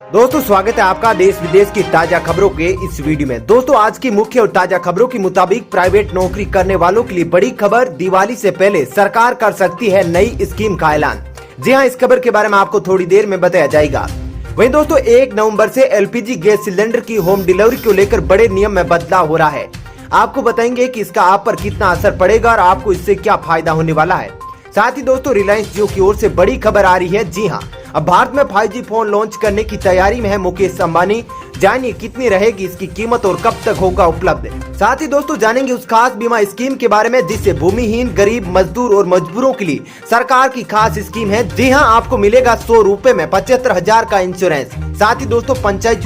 दोस्तों स्वागत है आपका देश विदेश की ताजा खबरों के इस वीडियो में। दोस्तों आज की मुख्य और ताजा खबरों के मुताबिक प्राइवेट नौकरी करने वालों के लिए बड़ी खबर, दिवाली से पहले सरकार कर सकती है नई स्कीम का ऐलान। जी हां, इस खबर के बारे में आपको थोड़ी देर में बताया जाएगा। वहीं दोस्तों 1 नवंबर से एलपीजी गैस सिलेंडर की होम डिलीवरी को लेकर बड़े नियम में बदलाव हो रहा है। आपको बताएंगे कि इसका आप पर कितना असर पड़ेगा और आपको इससे क्या फायदा होने वाला है। साथ ही दोस्तों रिलायंस जियो की ओर से बड़ी खबर आ रही है। जी हां, अब भारत में 5G फोन लॉन्च करने की तैयारी में है मुकेश अंबानी। जानिए कितनी रहेगी इसकी कीमत और कब तक होगा उपलब्ध। साथ ही दोस्तों जानेंगे उस खास बीमा स्कीम के बारे में जिससे भूमिहीन, गरीब, मजदूर और मजबूरों के लिए सरकार की खास स्कीम है। जी हां, आपको मिलेगा 100 रुपए में 75,000 का इंश्योरेंस। साथ ही दोस्तों पंचायत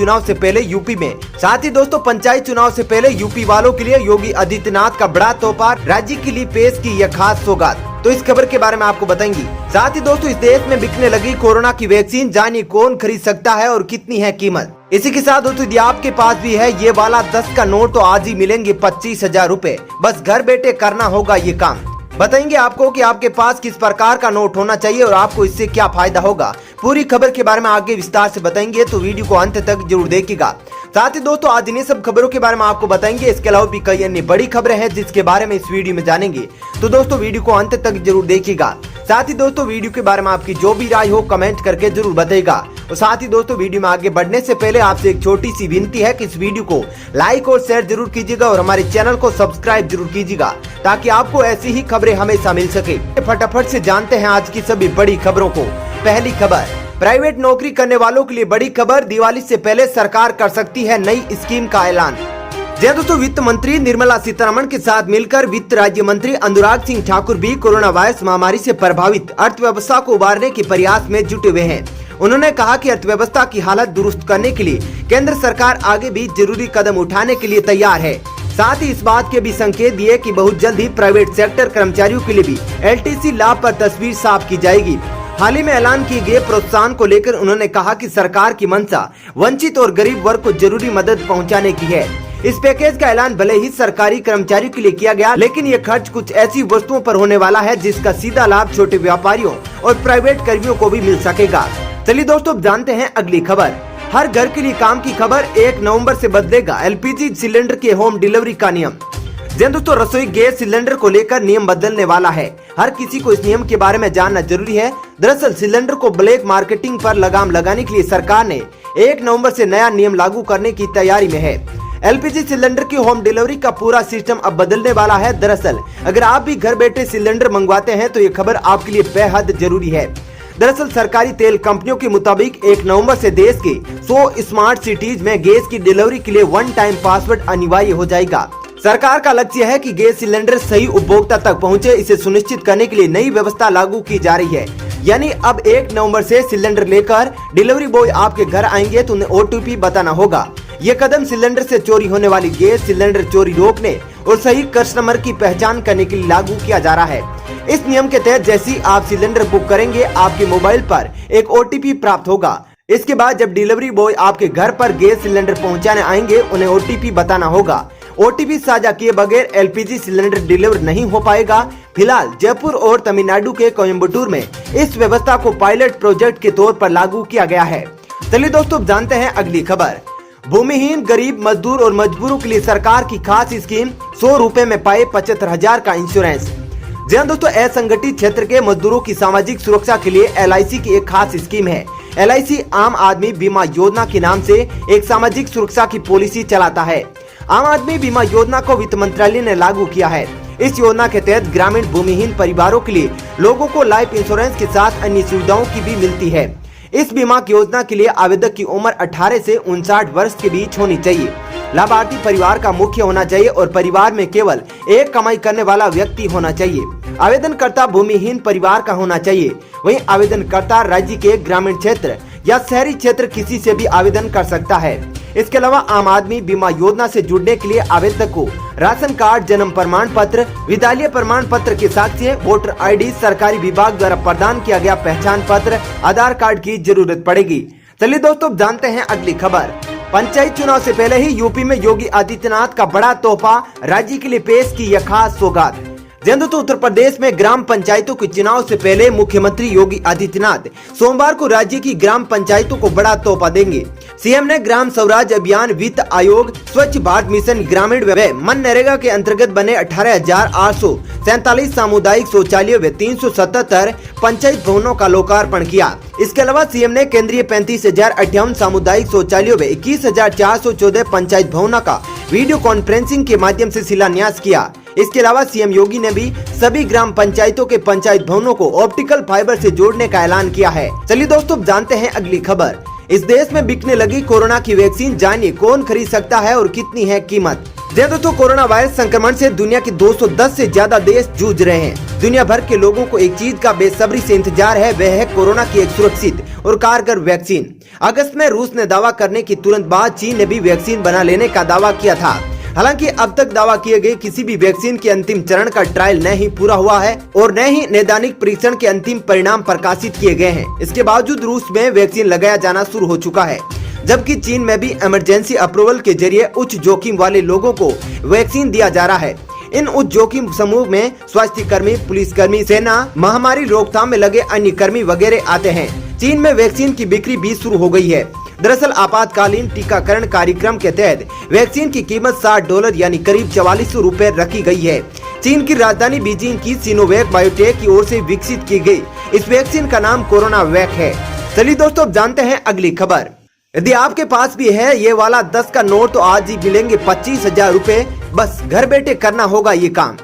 चुनाव से पहले यूपी वालों के लिए योगी आदित्यनाथ का बड़ा तोहफा, राज्य के लिए पेश की यह खास सौगात। तो इस खबर के बारे में आपको बताएंगे। साथ ही दोस्तों इस देश में बिकने लगी कोरोना की वैक्सीन, जानिए कौन खरीद सकता है और कितनी है कीमत। इसी के साथ दोस्तों यदि आपके पास भी है ये वाला 10 का नोट तो आज ही मिलेंगे 25,000 रुपए। बस घर बैठे करना होगा ये काम। बताएंगे आपको कि आपके पास किस प्रकार का नोट होना चाहिए और आपको इससे क्या फायदा होगा। पूरी खबर के बारे में आगे विस्तार से बताएंगे, तो वीडियो को अंत तक जरूर देखिएगा। साथ ही दोस्तों आज इन्हीं सब खबरों के बारे में आपको बताएंगे। इसके अलावा भी कई अन्य बड़ी खबरें हैं जिसके बारे में इस वीडियो में जानेंगे, तो दोस्तों वीडियो को अंत तक जरूर देखिएगा। साथ ही दोस्तों वीडियो के बारे में आपकी जो भी राय हो कमेंट करके जरूर बताइएगा। और साथ ही दोस्तों वीडियो में आगे बढ़ने से पहले आपसे एक छोटी सी विनती है कि इस वीडियो को लाइक और शेयर जरूर कीजिएगा और हमारे चैनल को सब्सक्राइब जरूर कीजिएगा ताकि आपको ऐसी ही खबरें हमेशा मिल सके। फटाफट से जानते हैं आज की सभी बड़ी खबरों को। पहली खबर, प्राइवेट नौकरी करने वालों के लिए बड़ी खबर, दिवाली से पहले सरकार कर सकती है नई स्कीम का ऐलान। दोस्तों वित्त मंत्री निर्मला सीतारमण के साथ मिलकर वित्त राज्य मंत्री अनुराग सिंह ठाकुर भी कोरोना वायरस महामारी से प्रभावित अर्थव्यवस्था को उबारने के प्रयास में जुटे हुए हैं। उन्होंने कहा कि अर्थव्यवस्था की हालत दुरुस्त करने के लिए केंद्र सरकार आगे भी जरूरी कदम उठाने के लिए तैयार है। साथ ही इस बात के भी संकेत दिए कि बहुत जल्द ही प्राइवेट सेक्टर कर्मचारियों के लिए भी LTC लाभ पर तस्वीर साफ की जाएगी। हाल ही में ऐलान किए गए प्रोत्साहन को लेकर उन्होंने कहा कि सरकार की मंशा वंचित और गरीब वर्ग को जरूरी मदद पहुंचाने की है। इस पैकेज का ऐलान भले ही सरकारी कर्मचारियों के लिए किया गया, लेकिन ये खर्च कुछ ऐसी वस्तुओं पर होने वाला है जिसका सीधा लाभ छोटे व्यापारियों और प्राइवेट कर्मियों को भी मिल सकेगा। चलिए दोस्तों अब जानते हैं अगली खबर। हर घर के लिए काम की खबर, 1 नवंबर से बदलेगा LPG सिलेंडर के होम डिलीवरी का नियम। दोस्तों रसोई गैस सिलेंडर को लेकर नियम बदलने वाला है। हर किसी को इस नियम के बारे में जानना जरूरी है। दरअसल सिलेंडर को ब्लैक मार्केटिंग पर लगाम लगाने के लिए सरकार ने 1 नवंबर से नया नियम लागू करने की तैयारी में है। LPG सिलेंडर की होम डिलीवरी का पूरा सिस्टम अब बदलने वाला है। दरअसल अगर आप भी घर बैठे सिलेंडर मंगवाते हैं तो ये खबर आपके लिए बेहद जरूरी है। दरअसल सरकारी तेल कंपनियों के मुताबिक 1 नवंबर से देश के 100 स्मार्ट सिटीज में गैस की डिलीवरी के लिए 1 टाइम पासवर्ड अनिवार्य हो जाएगा। सरकार का लक्ष्य है कि गैस सिलेंडर सही उपभोक्ता तक पहुंचे। इसे सुनिश्चित करने के लिए नई व्यवस्था लागू की जा रही है। यानी अब 1 नवंबर से सिलेंडर लेकर डिलीवरी बॉय आपके घर आएंगे तो उन्हें OTP बताना होगा। ये कदम सिलेंडर से चोरी होने वाली गैस सिलेंडर चोरी रोकने और सही कस्टमर की पहचान करने के लिए लागू किया जा रहा है। इस नियम के तहत जैसे ही आप सिलेंडर बुक करेंगे आपके मोबाइल पर एक OTP प्राप्त होगा। इसके बाद जब डिलीवरी बॉय आपके घर पर गैस सिलेंडर पहुंचाने आएंगे उन्हें OTP बताना होगा। OTP साझा किए बगैर LPG सिलेंडर डिलीवर नहीं हो पाएगा। फिलहाल जयपुर और तमिलनाडु के कोयम्बटूर में इस व्यवस्था को पायलट प्रोजेक्ट के तौर पर लागू किया गया है। चलिए दोस्तों जानते हैं अगली खबर। भूमिहीन, गरीब, मजदूर और मजबूरों के लिए सरकार की खास स्कीम, 100 रुपए में पाए 75,000 का इंश्योरेंस। जी हां दोस्तों, असंगठित क्षेत्र के मजदूरों की सामाजिक सुरक्षा के लिए LIC की एक खास स्कीम है। LIC आम आदमी बीमा योजना के नाम से एक सामाजिक सुरक्षा की पॉलिसी चलाता है। आम आदमी बीमा योजना को वित्त मंत्रालय ने लागू किया है। इस योजना के तहत ग्रामीण भूमिहीन परिवारों के लिए लोगों को लाइफ इंश्योरेंस के साथ अन्य सुविधाओं की भी मिलती है। इस बीमा की योजना के लिए आवेदक की उम्र 18 से 59 वर्ष के बीच होनी चाहिए। लाभार्थी परिवार का मुख्य होना चाहिए और परिवार में केवल एक कमाई करने वाला व्यक्ति होना चाहिए। आवेदनकर्ता भूमिहीन परिवार का होना चाहिए। वहीं आवेदनकर्ता राज्य के ग्रामीण क्षेत्र या शहरी क्षेत्र किसी से भी आवेदन कर सकता है। इसके अलावा आम आदमी बीमा योजना से जुड़ने के लिए आवेदक को राशन कार्ड, जन्म प्रमाण पत्र, विद्यालय प्रमाण पत्र के साक्ष्य, वोटर ID, सरकारी विभाग द्वारा प्रदान किया गया पहचान पत्र, आधार कार्ड की जरूरत पड़ेगी। चलिए दोस्तों जानते हैं अगली खबर। पंचायत चुनाव से पहले ही यूपी में योगी आदित्यनाथ का बड़ा तोहफा, राज्य के लिए पेश की यह खास सौगात। दोस्तों उत्तर प्रदेश में ग्राम पंचायतों के चुनाव से पहले मुख्यमंत्री योगी आदित्यनाथ सोमवार को राज्य की ग्राम पंचायतों को बड़ा तोहफा देंगे। सीएम ने ग्राम स्वराज अभियान, वित्त आयोग, स्वच्छ भारत मिशन ग्रामीण व मनरेगा के अंतर्गत बने 18,847 सामुदायिक शौचालयों व 377 पंचायत भवनों का लोकार्पण किया। इसके अलावा सीएम ने केंद्रीय 35,058 सामुदायिक शौचालयों व 21,414 पंचायत भवनों का वीडियो कॉन्फ्रेंसिंग के माध्यम से शिलान्यास किया। इसके अलावा सीएम योगी ने भी सभी ग्राम पंचायतों के पंचायत भवनों को ऑप्टिकल फाइबर से जोड़ने का ऐलान किया है। चलिए दोस्तों जानते हैं अगली खबर। इस देश में बिकने लगी कोरोना की वैक्सीन, जानिए कौन खरीद सकता है और कितनी है कीमत। दोस्तों कोरोना वायरस संक्रमण से दुनिया के 210 से ज्यादा देश जूझ रहे हैं। दुनिया भर के लोगों को एक चीज का बेसब्री से इंतजार है, वह है कोरोना की एक सुरक्षित और कारगर वैक्सीन। अगस्त में रूस ने दावा करने की तुरंत बाद चीन ने भी वैक्सीन बना लेने का दावा किया था। हालांकि अब तक दावा किए गए किसी भी वैक्सीन के अंतिम चरण का ट्रायल न ही पूरा हुआ है और न ही नैदानिक परीक्षण के अंतिम परिणाम प्रकाशित किए गए हैं। इसके बावजूद रूस में वैक्सीन लगाया जाना शुरू हो चुका है, जबकि चीन में भी इमरजेंसी अप्रूवल के जरिए उच्च जोखिम वाले लोगों को वैक्सीन दिया जा रहा है। इन उच्च जोखिम समूह में स्वास्थ्य कर्मी, पुलिसकर्मी, सेना, महामारी रोकथाम में लगे अन्य कर्मी वगैरह आते हैं। चीन में वैक्सीन की बिक्री भी शुरू हो गई है। दरअसल आपातकालीन टीकाकरण कार्यक्रम के तहत वैक्सीन की कीमत $60 यानी करीब 4400 रुपए रखी गई है। चीन की राजधानी बीजिंग की सिनोवैक बायोटेक की ओर से विकसित की गई इस वैक्सीन का नाम कोरोना वैक है। चलिए दोस्तों अब जानते हैं अगली खबर। यदि आपके पास भी है ये वाला 10 का नोट तो आज ही मिलेंगे 25,000 रुपए। बस घर बैठे करना होगा ये काम।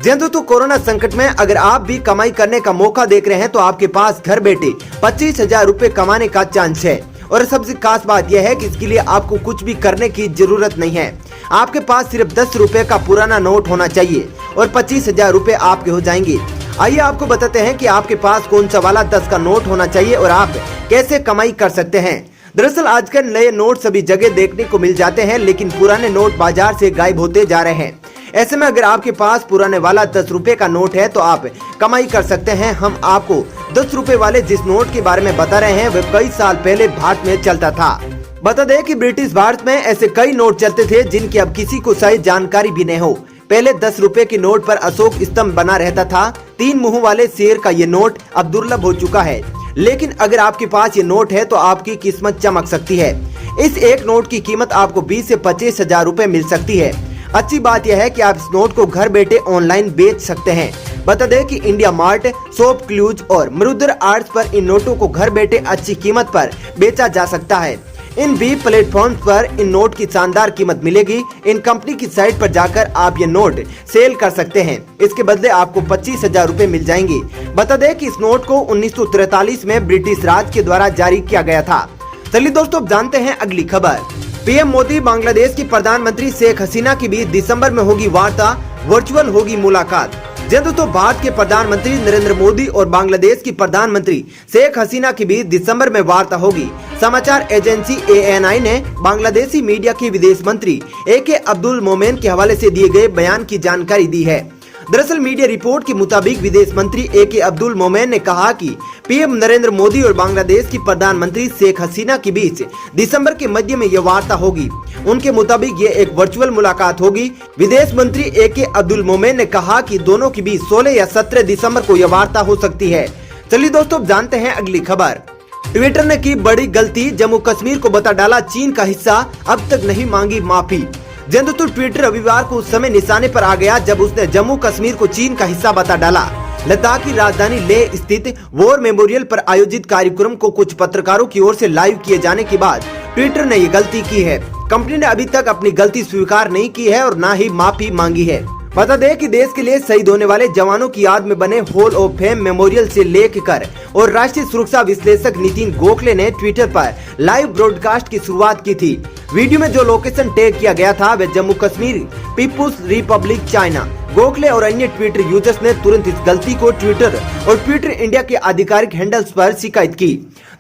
दोस्तों कोरोना संकट में अगर आप भी कमाई करने का मौका देख रहे हैं तो आपके पास घर बैठे 25,000 रुपए कमाने का चांस है। और सबसे खास बात यह है कि इसके लिए आपको कुछ भी करने की जरूरत नहीं है। आपके पास सिर्फ 10 रुपए का पुराना नोट होना चाहिए और 25,000 रुपए आपके हो जाएंगे। आइए आपको बताते हैं कि आपके पास कौन सा वाला 10 का नोट होना चाहिए और आप कैसे कमाई कर सकते हैं। दरअसल आजकल नए नोट सभी जगह देखने को मिल जाते हैं, लेकिन पुराने नोट बाजार से गायब होते जा रहे हैं। ऐसे में अगर आपके पास पुराने वाला 10 रुपए का नोट है तो आप कमाई कर सकते हैं। हम आपको 10 रुपए वाले जिस नोट के बारे में बता रहे हैं वह कई साल पहले भारत में चलता था। बता दें कि ब्रिटिश भारत में ऐसे कई नोट चलते थे जिनकी अब किसी को सही जानकारी भी नहीं हो। पहले 10 रुपए के नोट पर अशोक स्तंभ बना रहता था। 3 मुंह वाले शेर का ये नोट अब दुर्लभ हो चुका है, लेकिन अगर आपके पास ये नोट है तो आपकी किस्मत चमक सकती है। इस एक नोट की कीमत आपको 20 से 25,000 रुपए मिल सकती है। अच्छी बात यह है कि आप इस नोट को घर बैठे ऑनलाइन बेच सकते हैं। बता दें कि इंडिया मार्ट, शॉप क्लूज और मरुद्र आर्ट्स पर इन नोटों को घर बैठे अच्छी कीमत पर बेचा जा सकता है। इन भी प्लेटफॉर्म पर इन नोट की शानदार कीमत मिलेगी। इन कंपनी की साइट पर जाकर आप ये नोट सेल कर सकते हैं। इसके बदले आपको 25,000 रुपए मिल जाएंगे। बता दें कि इस नोट को 1943 में ब्रिटिश राज के द्वारा जारी किया गया था। चलिए दोस्तों जानते हैं अगली खबर। पीएम मोदी बांग्लादेश की प्रधानमंत्री शेख हसीना के बीच दिसंबर में होगी वार्ता, वर्चुअल होगी मुलाकात। दोस्तों भारत के प्रधानमंत्री नरेंद्र मोदी और बांग्लादेश की प्रधानमंत्री शेख हसीना के बीच दिसंबर में वार्ता होगी। समाचार एजेंसी ANI ने बांग्लादेशी मीडिया के विदेश मंत्री AK अब्दुल मोमेन के हवाले से दिए गए बयान की जानकारी दी है। दरअसल मीडिया रिपोर्ट के मुताबिक विदेश मंत्री AK अब्दुल मोमेन ने कहा कि पीएम नरेंद्र मोदी और बांग्लादेश की प्रधानमंत्री शेख हसीना के बीच दिसंबर के मध्य में यह वार्ता होगी। उनके मुताबिक ये एक वर्चुअल मुलाकात होगी। विदेश मंत्री AK अब्दुल मोमेन ने कहा कि दोनों के बीच 16 या 17 दिसंबर को यह वार्ता हो सकती है। चलिए दोस्तों जानते हैं अगली खबर। ट्विटर ने की बड़ी गलती, जम्मू कश्मीर को बता डाला चीन का हिस्सा, अब तक नहीं मांगी माफी। दोस्तों ट्विटर रविवार को उस समय निशाने पर आ गया जब उसने जम्मू कश्मीर को चीन का हिस्सा बता डाला। लद्दाख की राजधानी लेह स्थित वॉर मेमोरियल पर आयोजित कार्यक्रम को कुछ पत्रकारों की ओर से लाइव किए जाने के बाद ट्विटर ने ये गलती की है। कंपनी ने अभी तक अपनी गलती स्वीकार नहीं की है और न ही माफी मांगी है। बता दें कि देश के लिए शहीद होने वाले जवानों की याद में बने हॉल ऑफ फेम मेमोरियल से लेकर और राष्ट्रीय सुरक्षा विश्लेषक नितिन गोखले ने ट्विटर पर लाइव ब्रॉडकास्ट की शुरुआत की थी। वीडियो में जो लोकेशन टैग किया गया था वह Jammu Kashmir, People's Republic China. Gokhale और अन्य ट्विटर यूजर्स ने तुरंत इस गलती को ट्विटर और ट्विटर इंडिया के आधिकारिक हैंडल्स पर शिकायत की।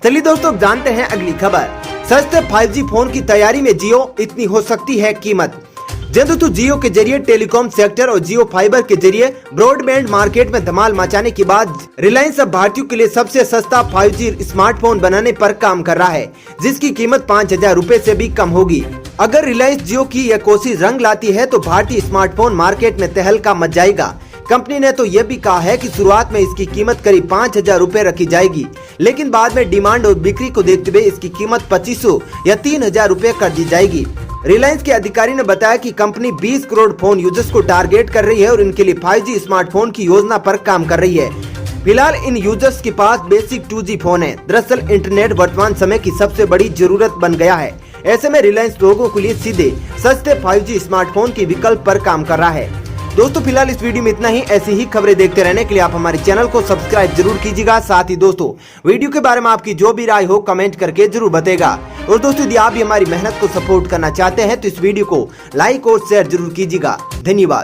चलिए दोस्तों जानते हैं अगली खबर। सस्ते 5G फोन की तैयारी में जियो, इतनी हो सकती है कीमत। दोस्तों जियो के जरिए टेलीकॉम सेक्टर और जियो फाइबर के जरिए ब्रॉडबैंड मार्केट में धमाल मचाने के बाद रिलायंस अब भारतीयों के लिए सबसे सस्ता 5G स्मार्टफोन बनाने पर काम कर रहा है, जिसकी कीमत 5,000 रुपए से भी कम होगी। अगर रिलायंस जियो की यह कोशिश रंग लाती है तो भारतीय स्मार्टफोन मार्केट में तहलका मच जाएगा, कंपनी ने तो ये भी कहा है कि शुरुआत में इसकी कीमत करीब 5,000 रुपए रखी जाएगी, लेकिन बाद में डिमांड और बिक्री को देखते हुए इसकी कीमत 2,500 या 3,000 रुपए कर दी जाएगी। रिलायंस के अधिकारी ने बताया कि कंपनी 20 करोड़ फोन यूजर्स को टारगेट कर रही है और इनके लिए 5G स्मार्टफोन की योजना पर काम कर रही है। फिलहाल इन यूजर्स के पास बेसिक 2G फोन है। दरअसल इंटरनेट वर्तमान समय की सबसे बड़ी जरूरत बन गया है। ऐसे में रिलायंस लोगों के लिए सीधे सस्ते 5G स्मार्टफोन के विकल्प पर काम कर रहा है। दोस्तों फिलहाल इस वीडियो में इतना ही। ऐसी ही खबरें देखते रहने के लिए आप हमारे चैनल को सब्सक्राइब जरूर कीजिएगा। साथ ही दोस्तों वीडियो के बारे में आपकी जो भी राय हो कमेंट करके जरूर बताएगा। और दोस्तों यदि आप भी हमारी मेहनत को सपोर्ट करना चाहते हैं तो इस वीडियो को लाइक और शेयर जरूर कीजिएगा। धन्यवाद।